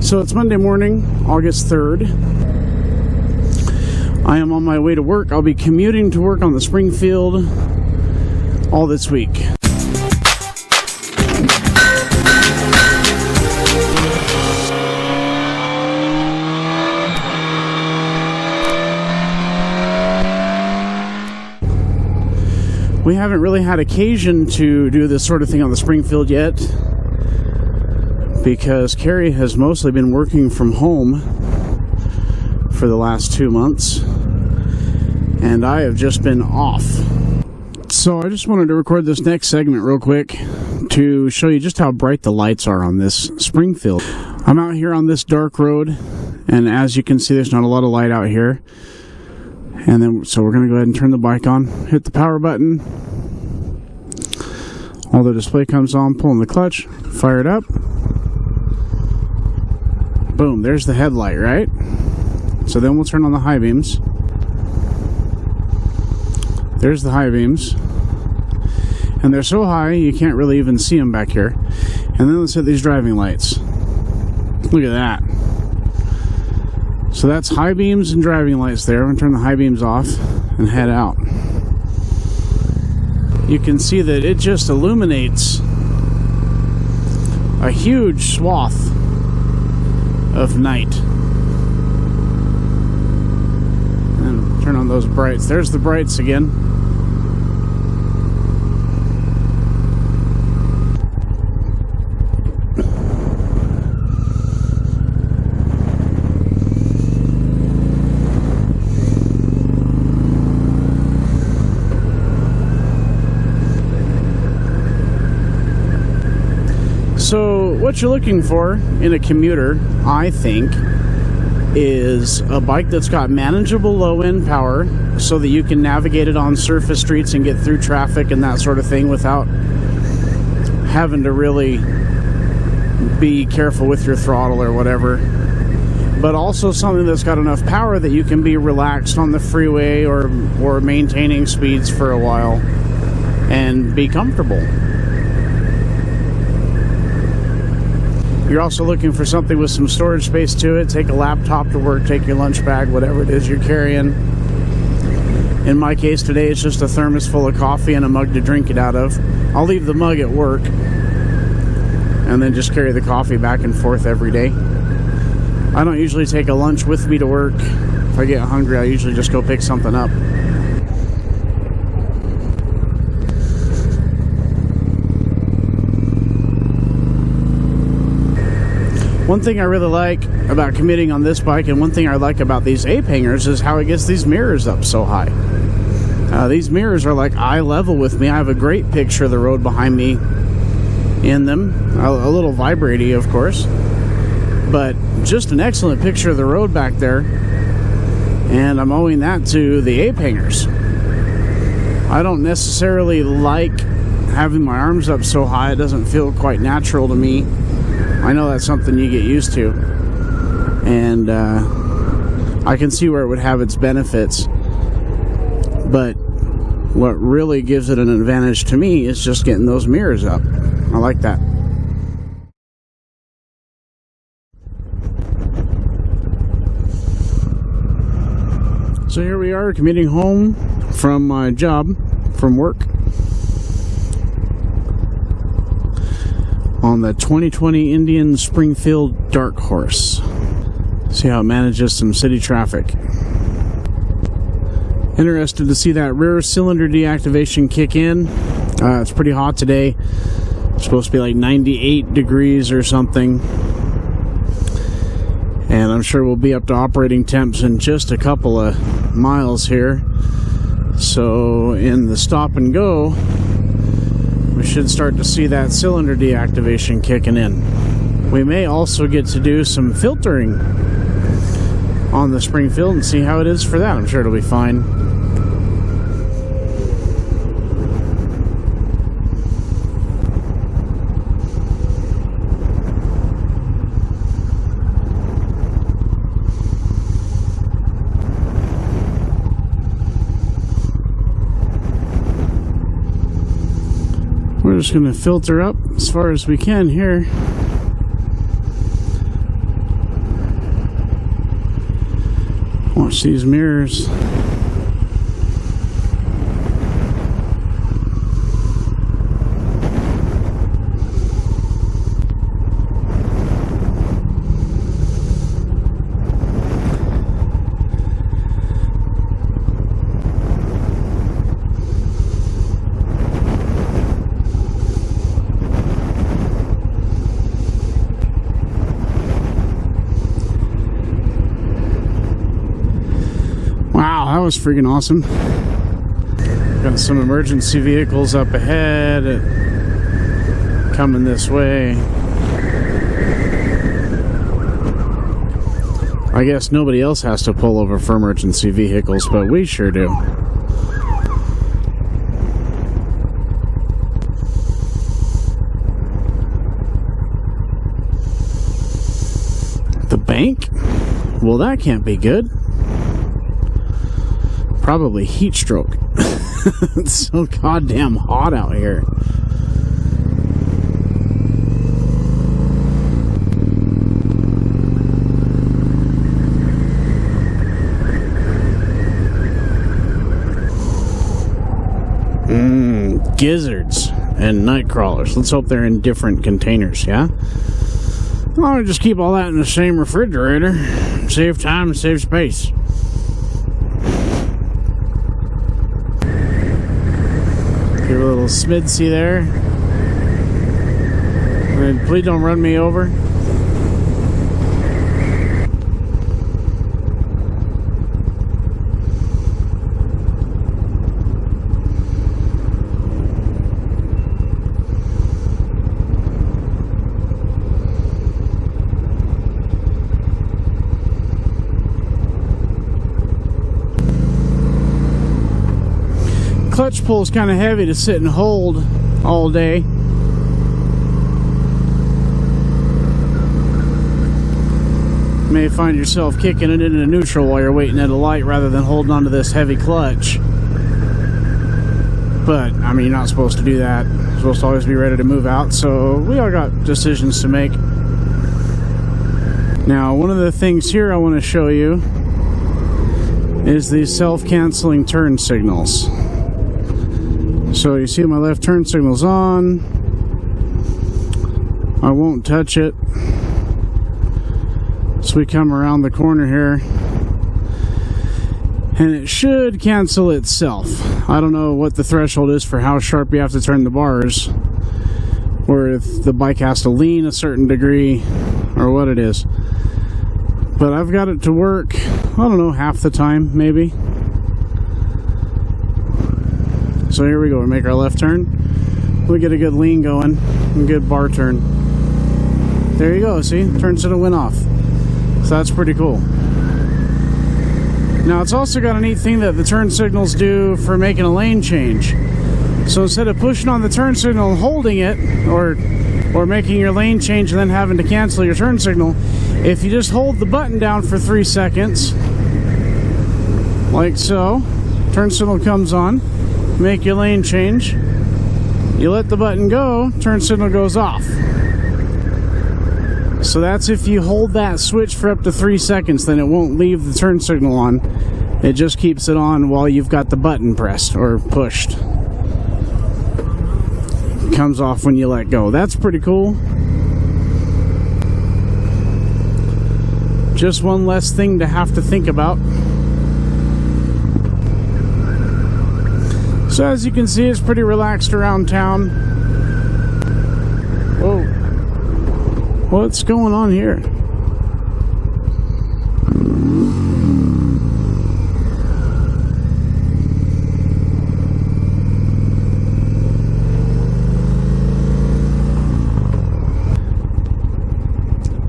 So it's Monday morning, August 3rd. I am on my way to work. I'll be commuting to work on the Springfield all this week. We haven't really had occasion to do this sort of thing on the Springfield yet, because Carrie has mostly been working from home for the last 2 months, and I have just been off. So I just wanted to record this next segment real quick to show you just how bright the lights are on this Springfield. I'm out here on this dark road, and as you can see, there's not a lot of light out here. And then, so we're going to go ahead and turn the bike on, hit the power button. All the display comes on, pulling the clutch, fire it up. Boom, there's the headlight, right? So then we'll turn on the high beams. There's the high beams. And they're so high, you can't really even see them back here. And then let's hit these driving lights. Look at that. So that's high beams and driving lights there. I'm going to turn the high beams off and head out. You can see that it just illuminates a huge swath of night. And turn on those brights. There's the brights again. So what you're looking for in a commuter, I think, is a bike that's got manageable low-end power so that you can navigate it on surface streets and get through traffic and that sort of thing without having to really be careful with your throttle or whatever. But also something that's got enough power that you can be relaxed on the freeway or maintaining speeds for a while and be comfortable. You're also looking for something with some storage space to it. Take a laptop to work, take your lunch bag, whatever it is you're carrying. In my case today, it's just a thermos full of coffee and a mug to drink it out of. I'll leave the mug at work and then just carry the coffee back and forth every day. I don't usually take a lunch with me to work. If I get hungry, I usually just go pick something up. One thing I really like about commuting on this bike, and one thing I like about these ape hangers, is how it gets these mirrors up so high. These mirrors are like eye level with me. I have a great picture of the road behind me in them. A little vibraty, of course, but just an excellent picture of the road back there. And I'm owing that to the ape hangers. I don't necessarily like having my arms up so high. It doesn't feel quite natural to me. I know that's something you get used to, and I can see where it would have its benefits, but what really gives it an advantage to me is just getting those mirrors up. I like that. So here we are commuting home from my job, from work, on the 2020 Indian Springfield Dark Horse. See how it manages some city traffic. Interested to see that rear cylinder deactivation kick in. It's pretty hot today. It's supposed to be like 98 degrees or something. And I'm sure we'll be up to operating temps in just a couple of miles here. So in the stop and go, we should start to see that cylinder deactivation kicking in. We may also get to do some filtering on the Springfield and see how it is for that. I'm sure it'll be fine. We're just going to filter up as far as we can here. Watch these mirrors. Wow, that was freaking awesome. Got some emergency vehicles up ahead, coming this way. I guess nobody else has to pull over for emergency vehicles, but we sure do. The bank? Well, that can't be good. Probably heat stroke. It's so goddamn hot out here. Gizzards and night crawlers. Let's hope they're in different containers, yeah? I'll just keep all that in the same refrigerator. Save time and save space. Give a little smidsy there. And please don't run me over. Clutch pull is kind of heavy to sit and hold all day. You may find yourself kicking it into neutral while you're waiting at a light rather than holding onto this heavy clutch. But, I mean, you're not supposed to do that. You're supposed to always be ready to move out, so we all got decisions to make. Now, one of the things here I want to show you is these self-canceling turn signals. So you see my left turn signal's on. I won't touch it. So we come around the corner here. And it should cancel itself. I don't know what the threshold is for how sharp you have to turn the bars. Or if the bike has to lean a certain degree. Or what it is. But I've got it to work, I don't know, half the time, maybe. So here we go, we make our left turn. We get a good lean going, a good bar turn. There you go, see? Turn signal went off. So that's pretty cool. Now it's also got a neat thing that the turn signals do for making a lane change. So instead of pushing on the turn signal and holding it, or making your lane change and then having to cancel your turn signal, if you just hold the button down for 3 seconds, like so, turn signal comes on, make your lane change, you let the button go, turn signal goes off. So that's if you hold that switch for up to 3 seconds, then it won't leave the turn signal on. It just keeps it on while you've got the button pressed or pushed. It comes off when you let go. That's pretty cool. Just one less thing to have to think about. So as you can see, it's pretty relaxed around town. Whoa. What's going on here?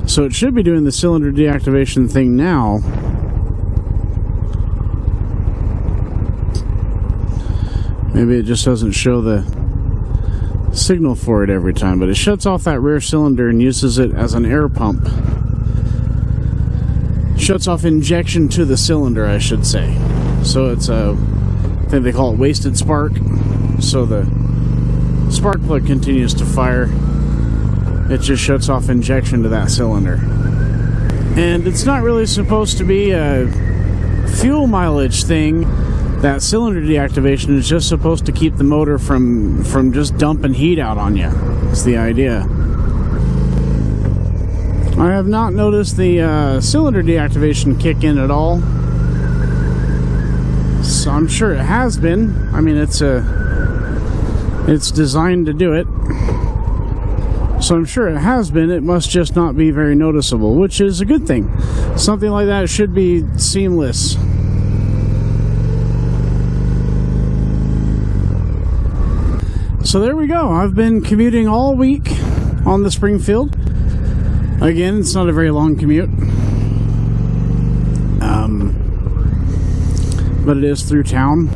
So it should be doing the cylinder deactivation thing now. Maybe it just doesn't show the signal for it every time, but it shuts off that rear cylinder and uses it as an air pump. Shuts off injection to the cylinder, I should say. So it's a, I think they call it wasted spark. So the spark plug continues to fire. It just shuts off injection to that cylinder. And it's not really supposed to be a fuel mileage thing, that cylinder deactivation is just supposed to keep the motor from just dumping heat out on you. That's the idea. I have not noticed the cylinder deactivation kick in at all. So I'm sure it has been. I mean, it's designed to do it. So I'm sure it has been. It must just not be very noticeable, which is a good thing. Something like that should be seamless. So there we go. I've been commuting all week on the Springfield. Again, it's not a very long commute. But it is through town.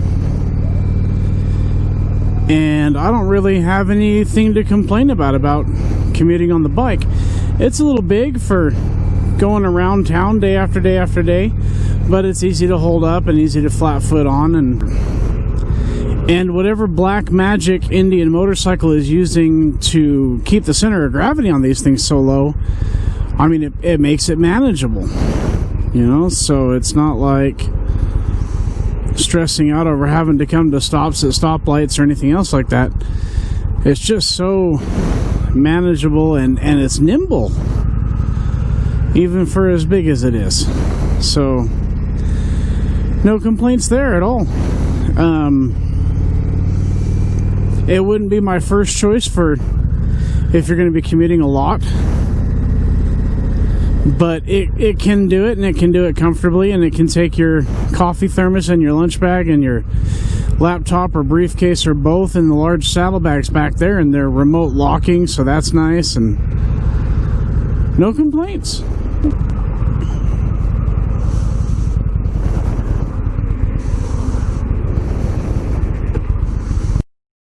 And I don't really have anything to complain about commuting on the bike. It's a little big for going around town day after day after day, but it's easy to hold up and easy to flat foot on, and whatever black magic Indian motorcycle is using to keep the center of gravity on these things so low, I mean, it makes it manageable, you know. So it's not like stressing out over having to come to stops at stoplights or anything else like that. It's just so manageable, and it's nimble, even for as big as it is. So no complaints there at all. It wouldn't be my first choice for if you're going to be commuting a lot, but it can do it, and it can do it comfortably, and it can take your coffee thermos and your lunch bag and your laptop or briefcase or both in the large saddlebags back there, and they're remote locking, so that's nice, and no complaints.